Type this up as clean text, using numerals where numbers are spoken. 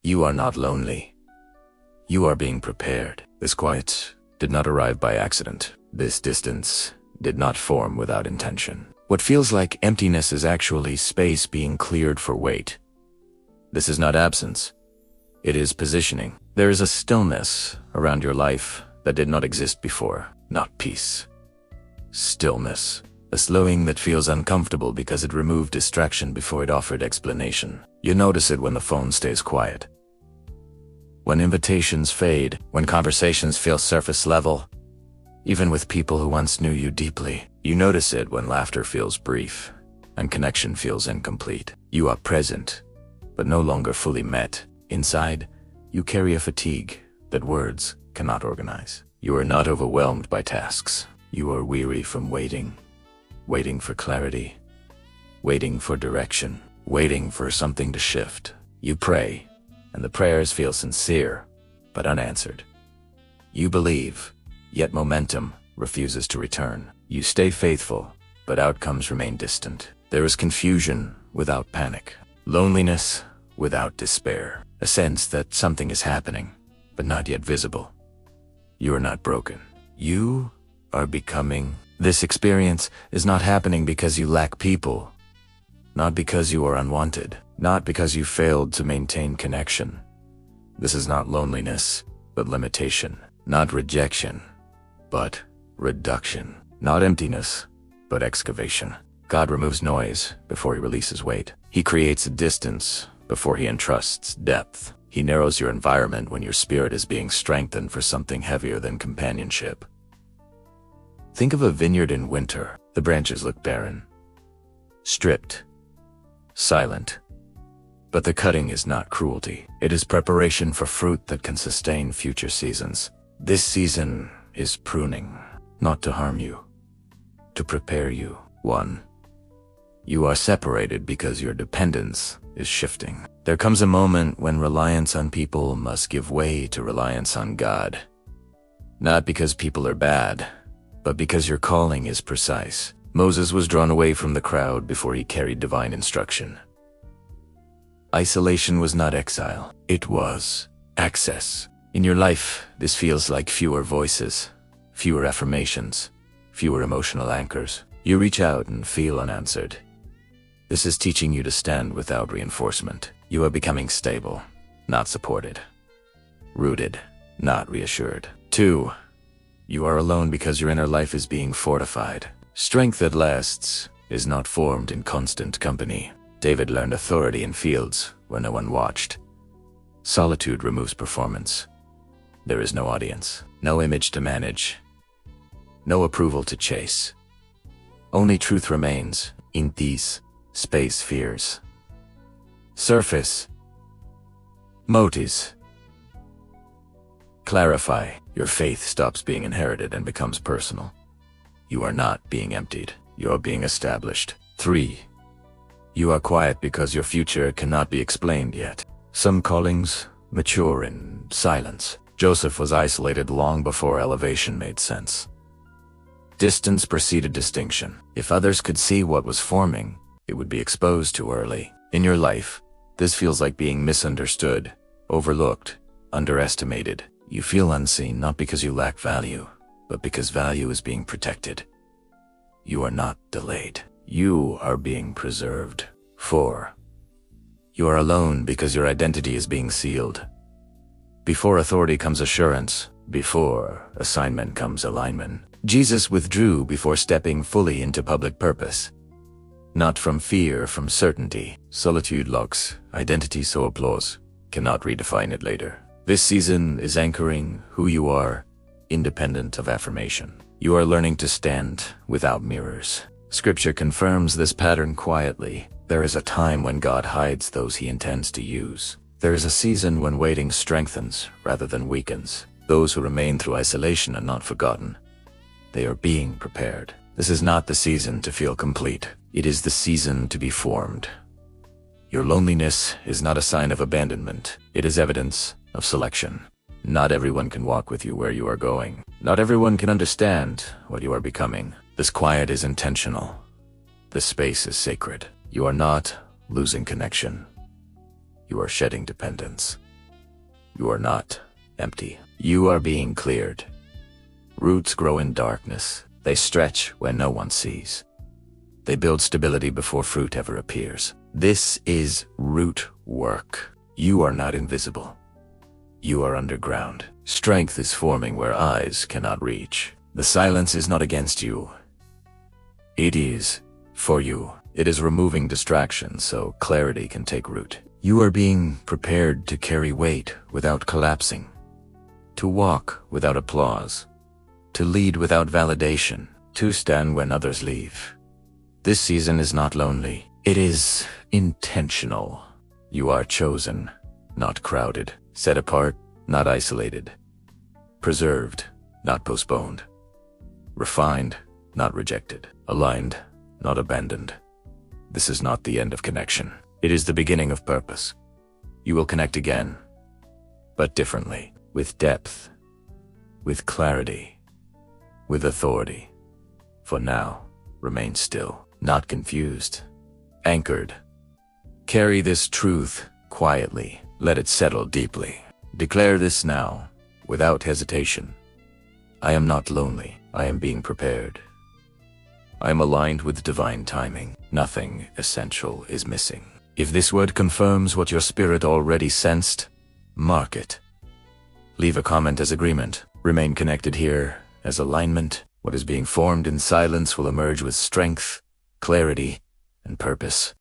You are not lonely. You are being prepared. This quiet did not arrive by accident. This distance did not form without intention. What feels like emptiness is actually space being cleared for weight. This is not absence. It is positioning. There is a stillness around your life that did not exist before. Not peace. Stillness. A slowing that feels uncomfortable because it removed distraction before it offered explanation. You notice it when the phone stays quiet, when invitations fade, when conversations feel surface level, even with people who once knew you deeply. You notice it when laughter feels brief and connection feels incomplete. You are present, but no longer fully met. Inside, you carry a fatigue that words cannot organize. You are not overwhelmed by tasks. You are weary from waiting. Waiting for clarity, waiting for direction, waiting for something to shift. You pray, and the prayers feel sincere, but unanswered. You believe, yet momentum refuses to return. You stay faithful, but outcomes remain distant. There is confusion without panic, loneliness without despair, a sense that something is happening, but not yet visible. You are not broken. You are becoming. This experience is not happening because you lack people, not because you are unwanted, not because you failed to maintain connection. This is not loneliness, but limitation, not rejection, but reduction, not emptiness, but excavation. God removes noise before he releases weight. He creates a distance before he entrusts depth. He narrows your environment when your spirit is being strengthened for something heavier than companionship. Think of a vineyard in winter. The branches look barren, stripped, silent. But the cutting is not cruelty. It is preparation for fruit that can sustain future seasons. This season is pruning, not to harm you, to prepare you. 1. You are separated because your dependence is shifting. There comes a moment when reliance on people must give way to reliance on God. Not because people are bad, but because your calling is precise. Moses was drawn away from the crowd before he carried divine instruction. Isolation was not exile, it was access. In your life, this feels like fewer voices, fewer affirmations, fewer emotional anchors. You reach out and feel unanswered. This is teaching you to stand without reinforcement. You are becoming stable, not supported. Rooted, not reassured. 2. You are alone because your inner life is being fortified. Strength that lasts is not formed in constant company. David learned authority in fields where no one watched. Solitude removes performance. There is no audience, no image to manage, no approval to chase. Only truth remains. In peace, space fears. Surface. Motives. Clarify. Your faith stops being inherited and becomes personal. You are not being emptied. You are being established. 3. You are quiet because your future cannot be explained yet. Some callings mature in silence. Joseph was isolated long before elevation made sense. Distance preceded distinction. If others could see what was forming, it would be exposed too early. In your life, this feels like being misunderstood, overlooked, underestimated. You feel unseen not because you lack value, but because value is being protected. You are not delayed. You are being preserved. 4. You are alone because your identity is being sealed. Before authority comes assurance. Before assignment comes alignment. Jesus withdrew before stepping fully into public purpose. Not from fear, from certainty. Solitude locks identity, so applause cannot redefine it later. This season is anchoring who you are, independent of affirmation. You are learning to stand without mirrors. Scripture confirms this pattern quietly. There is a time when God hides those he intends to use. There is a season when waiting strengthens rather than weakens. Those who remain through isolation are not forgotten. They are being prepared. This is not the season to feel complete. It is the season to be formed. Your loneliness is not a sign of abandonment. It is evidence of selection. Not everyone can walk with you where you are going. Not everyone can understand what you are becoming. This quiet is intentional. This space is sacred. You are not losing connection. You are shedding dependence. You are not empty. You are being cleared. Roots grow in darkness. They stretch when no one sees. They build stability before fruit ever appears. This is root work. You are not invisible. You are underground. Strength is forming where eyes cannot reach. The silence is not against you. It is for you. It is removing distractions so clarity can take root. You are being prepared to carry weight without collapsing, to walk without applause, to lead without validation, to stand when others leave. This season is not lonely. It is intentional. You are chosen, not crowded, set apart, not isolated, preserved, not postponed, refined, not rejected, aligned, not abandoned. This is not the end of connection. It is the beginning of purpose. You will connect again, but differently, with depth, with clarity, with authority. For now, remain still, not confused, anchored. Carry this truth quietly. Let it settle deeply. Declare this now, without hesitation. I am not lonely. I am being prepared. I am aligned with divine timing. Nothing essential is missing. If this word confirms what your spirit already sensed, mark it. Leave a comment as agreement. Remain connected here as alignment. What is being formed in silence will emerge with strength, clarity, and purpose.